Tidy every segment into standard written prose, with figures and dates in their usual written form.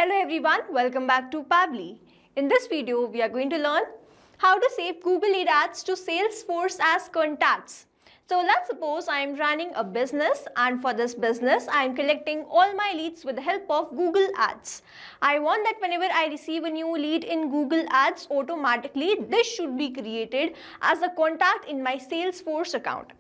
Hello everyone, welcome back to Pabbly. In this video, we are going to learn how to save Google Lead Ads to Salesforce as contacts. So let's suppose I am running a business, and for this business, I am collecting all my leads with the help of Google Ads. I want that whenever I receive a new lead in Google Ads, automatically this should be created as a contact in my Salesforce account.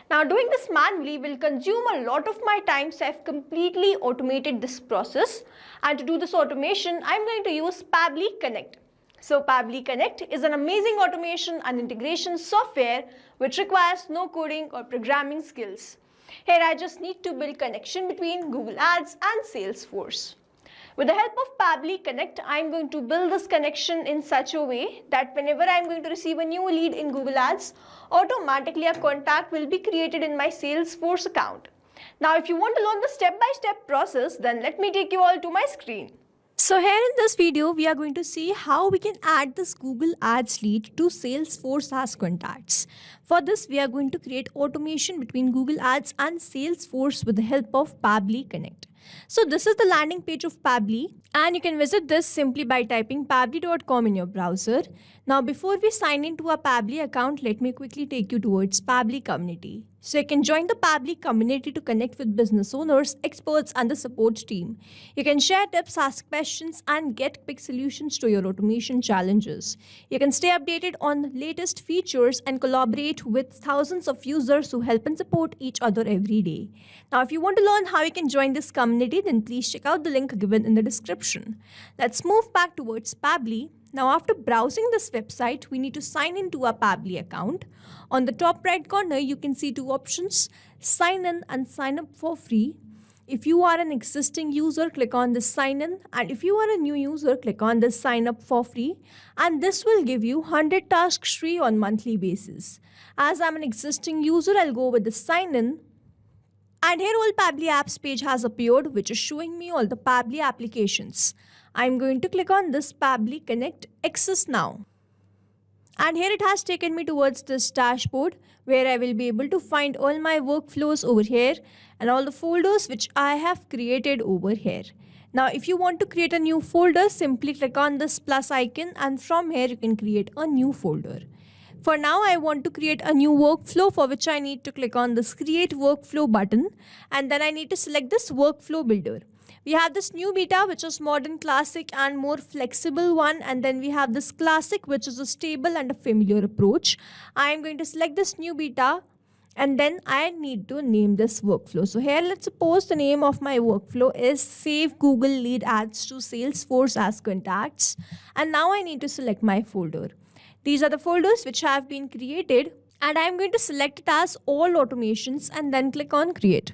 Now doing this manually will consume a lot of my time, so I've completely automated this process. And to do this automation, I'm going to use Pabbly Connect. So Pabbly Connect is an amazing automation and integration software which requires no coding or programming skills. Here I just need to build connection between Google Ads and Salesforce. With the help of Pabbly Connect, I'm going to build this connection in such a way that whenever I'm going to receive a new lead in Google Ads, automatically a contact will be created in my Salesforce account. Now, if you want to learn the step-by-step process, then let me take you all to my screen. So here in this video, we are going to see how we can add this Google Ads lead to Salesforce as contacts. For this, we are going to create automation between Google Ads and Salesforce with the help of Pabbly Connect. So this is the landing page of Pabbly, and you can visit this simply by typing pabbly.com in your browser. Now before we sign into a Pabbly account, let me quickly take you towards Pabbly community. So you can join the Pabbly community to connect with business owners, experts and the support team. You can share tips, ask questions and get quick solutions to your automation challenges. You can stay updated on latest features and collaborate with thousands of users who help and support each other every day. Now if you want to learn how you can join this community, then please check out the link given in the description. Let's move back towards Pabbly. Now after browsing this website, we need to sign into a Pabbly account. On the top right corner, you can see two options, sign in and sign up for free. If you are an existing user, click on the sign in, and if you are a new user, click on the sign up for free, and this will give you 100 tasks free on monthly basis. As I'm an existing user, I'll go with the sign in. And here all Pabbly apps page has appeared, which is showing me all the Pabbly applications. I'm going to click on this Pabbly Connect Access Now. And here it has taken me towards this dashboard where I will be able to find all my workflows over here and all the folders which I have created over here. Now if you want to create a new folder, simply click on this plus icon and from here you can create a new folder. For now, I want to create a new workflow, for which I need to click on this Create Workflow button, and then I need to select this Workflow Builder. We have this new beta, which is modern, classic and more flexible one, and then we have this classic, which is a stable and a familiar approach. I am going to select this new beta, and then I need to name this workflow. So here, let's suppose the name of my workflow is Save Google Lead Ads to Salesforce as Contacts, and now I need to select my folder. These are the folders which have been created, and I am going to select it as all automations and then click on create.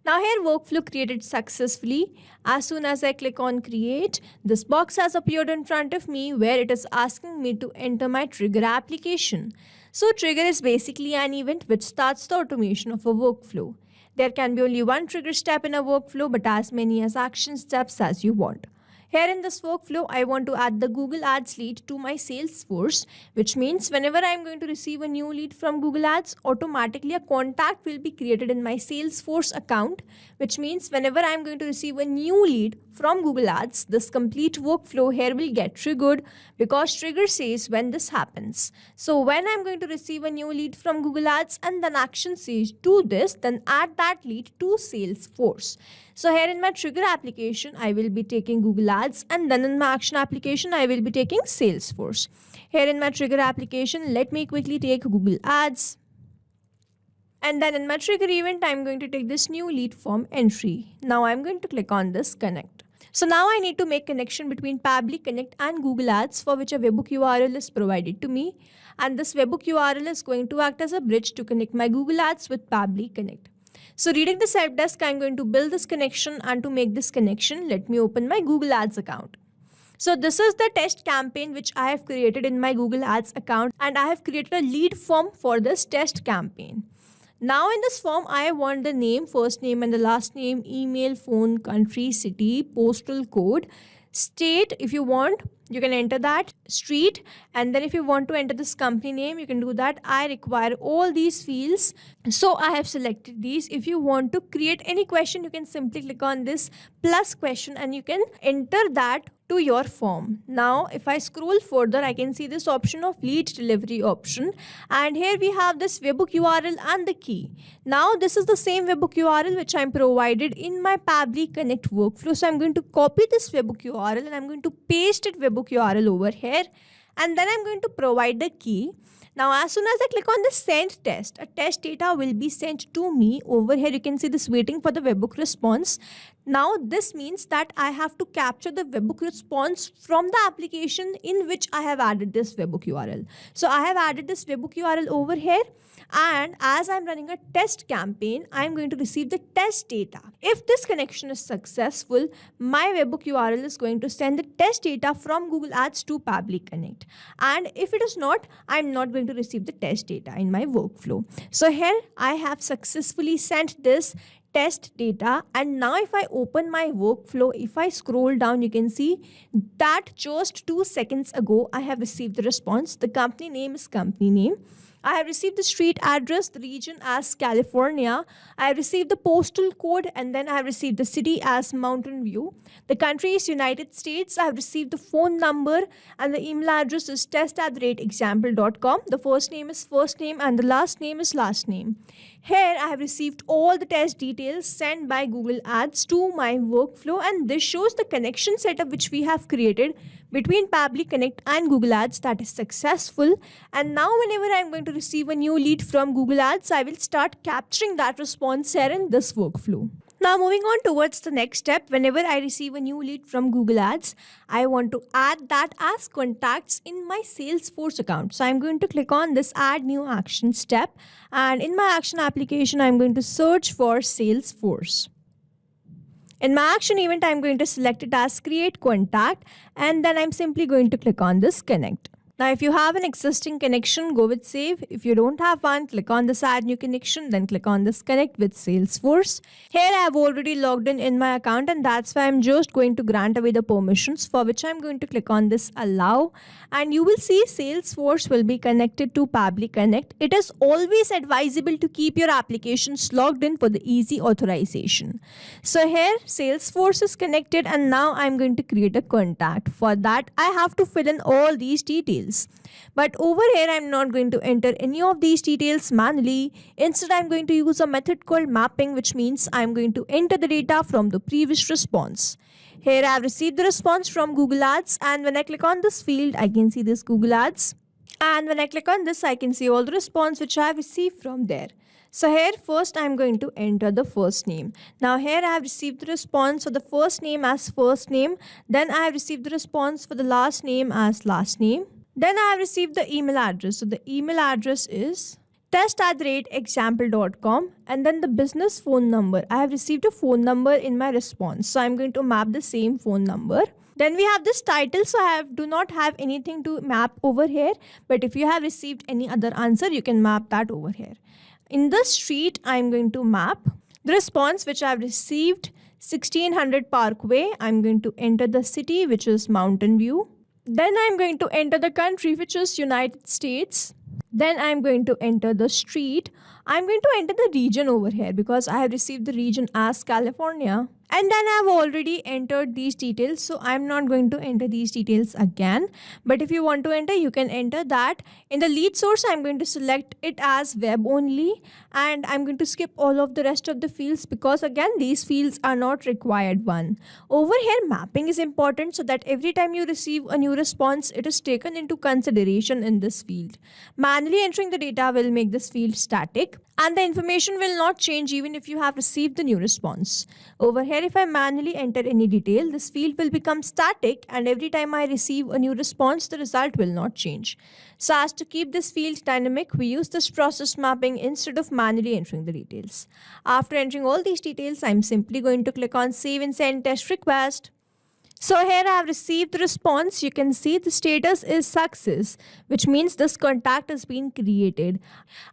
Now here workflow created successfully. As soon as I click on create, this box has appeared in front of me where it is asking me to enter my trigger application. So trigger is basically an event which starts the automation of a workflow. There can be only one trigger step in a workflow, but as many as action steps as you want. Here in this workflow, I want to add the Google Ads lead to my Salesforce, which means whenever I'm going to receive a new lead from Google Ads, automatically a contact will be created in my Salesforce account, which means whenever I'm going to receive a new lead from Google Ads, this complete workflow here will get triggered because trigger says when this happens. So when I'm going to receive a new lead from Google Ads and then action says do this, then add that lead to Salesforce. So here in my trigger application, I will be taking Google Ads, and then in my action application, I will be taking Salesforce. Here in my trigger application, let me quickly take Google Ads. And then in my trigger event, I'm going to take this new lead form entry. Now I'm going to click on this connect. So now I need to make connection between Pabbly Connect and Google Ads, for which a webhook URL is provided to me. And this webhook URL is going to act as a bridge to connect my Google Ads with Pabbly Connect. So reading the help desk, I'm going to build this connection, and to make this connection, let me open my Google Ads account. So this is the test campaign which I have created in my Google Ads account, and I have created a lead form for this test campaign. Now in this form, I want the name, first name and the last name, email, phone, country, city, postal code, state. If you want, you can enter that, street, and then if you want to enter this company name, you can do that. I require all these fields, so I have selected these. If you want to create any question, you can simply click on this plus question and you can enter that to your form. Now if I scroll further, I can see this option of lead delivery option, and here we have this webhook URL and the key. Now this is the same webhook URL which I'm provided in my Pabbly Connect workflow. So I'm going to copy this webhook URL and I'm going to paste it webhook URL over here, and then I'm going to provide the key. Now as soon as I click on the send test, a test data will be sent to me. Over here you can see this waiting for the webhook response. Now this means that I have to capture the webhook response from the application in which I have added this webhook URL. So I have added this webhook URL over here, and as I'm running a test campaign, I'm going to receive the test data. If this connection is successful, my webhook URL is going to send the test data from Google Ads to Pabbly Connect. And if it is not, I'm not going to receive the test data in my workflow. So here I have successfully sent this test data, and now if I open my workflow, if I scroll down, you can see that just 2 seconds ago I have received the response. The company name is company name. I have received the street address, the region as California. I have received the postal code, and then I have received the city as Mountain View. The country is United States. I have received the phone number, and the email address is test@example.com. The first name is first name and the last name is last name. Here I have received all the test details sent by Google Ads to my workflow, and this shows the connection setup which we have created between Pabbly Connect and Google Ads that is successful. And now whenever I'm going to receive a new lead from Google Ads, I will start capturing that response here in this workflow. Now moving on towards the next step, whenever I receive a new lead from Google Ads, I want to add that as contacts in my Salesforce account. So I'm going to click on this add new action step, and in my action application, I'm going to search for Salesforce. In my action event, I'm going to select it as create contact, and then I'm simply going to click on this connect. Now, if you have an existing connection, go with save. If you don't have one, click on this add new connection, then click on this connect with Salesforce. Here I have already logged in my account, and that's why I'm just going to grant away the permissions, for which I'm going to click on this allow, and you will see Salesforce will be connected to Pabbly Connect. It is always advisable to keep your applications logged in for the easy authorization. So here Salesforce is connected, and now I'm going to create a contact. For that, I have to fill in all these details. But over here, I'm not going to enter any of these details manually. Instead, I'm going to use a method called mapping, which means I'm going to enter the data from the previous response. Here, I've received the response from Google Ads, and when I click on this field, I can see this Google Ads. And when I click on this, I can see all the response which I have received from there. So here, first I'm going to enter the first name. Now here I have received the response for the first name as first name. Then I have received the response for the last name as last name. Then I have received the email address. So the email address is test@example.com, and then the business phone number. I have received a phone number in my response. So I'm going to map the same phone number. Then we have this title. So I do not have anything to map over here. But if you have received any other answer, you can map that over here. In the street, I'm going to map the response which I have received, 1600 Parkway. I'm going to enter the city, which is Mountain View. Then I'm going to enter the country, which is United States. Then I'm going to enter the street. I'm going to enter the region over here because I have received the region as California. And then I've already entered these details, so I'm not going to enter these details again. But if you want to enter, you can enter that. In the lead source, I'm going to select it as web only, and I'm going to skip all of the rest of the fields because again, these fields are not required one. Over here, mapping is important so that every time you receive a new response, it is taken into consideration in this field. Manually entering the data will make this field static, and the information will not change even if you have received the new response. Over here, if I manually enter any detail, this field will become static, and every time I receive a new response, the result will not change. So as to keep this field dynamic, we use this process mapping instead of manually entering the details. After entering all these details, I'm simply going to click on Save and Send Test Request. So here I have received the response. You can see the status is success, which means this contact has been created.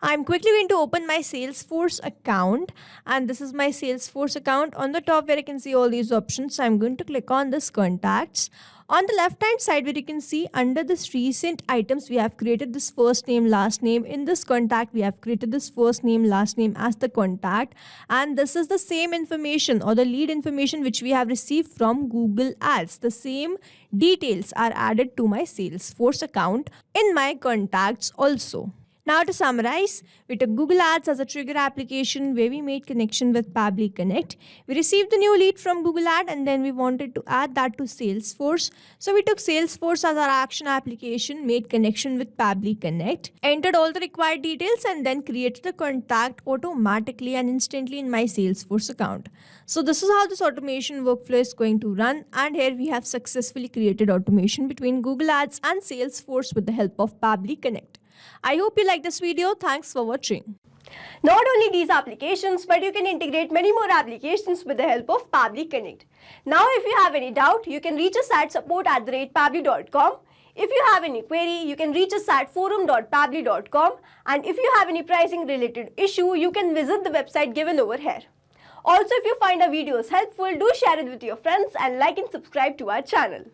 I'm quickly going to open my Salesforce account, and this is my Salesforce account. On the top where I can see all these options, so I'm going to click on this contacts. On the left hand side where you can see under this recent items, we have created this first name, last name. In this contact, we have created this first name, last name as the contact, and this is the same information or the lead information which we have received from Google Ads. The same details are added to my Salesforce account in my contacts also. Now to summarize, we took Google Ads as a trigger application where we made connection with Pabbly Connect. We received the new lead from Google Ad and then we wanted to add that to Salesforce. So we took Salesforce as our action application, made connection with Pabbly Connect, entered all the required details and then created the contact automatically and instantly in my Salesforce account. So this is how this automation workflow is going to run, and here we have successfully created automation between Google Ads and Salesforce with the help of Pabbly Connect. I hope you like this video. Thanks for watching. Not only these applications, but you can integrate many more applications with the help of Pabbly Connect. Now, if you have any doubt, you can reach us at support@pabbly.com. If you have any query, you can reach us at forum.pabbly.com. And if you have any pricing related issue, you can visit the website given over here. Also, if you find our videos helpful, do share it with your friends and like and subscribe to our channel.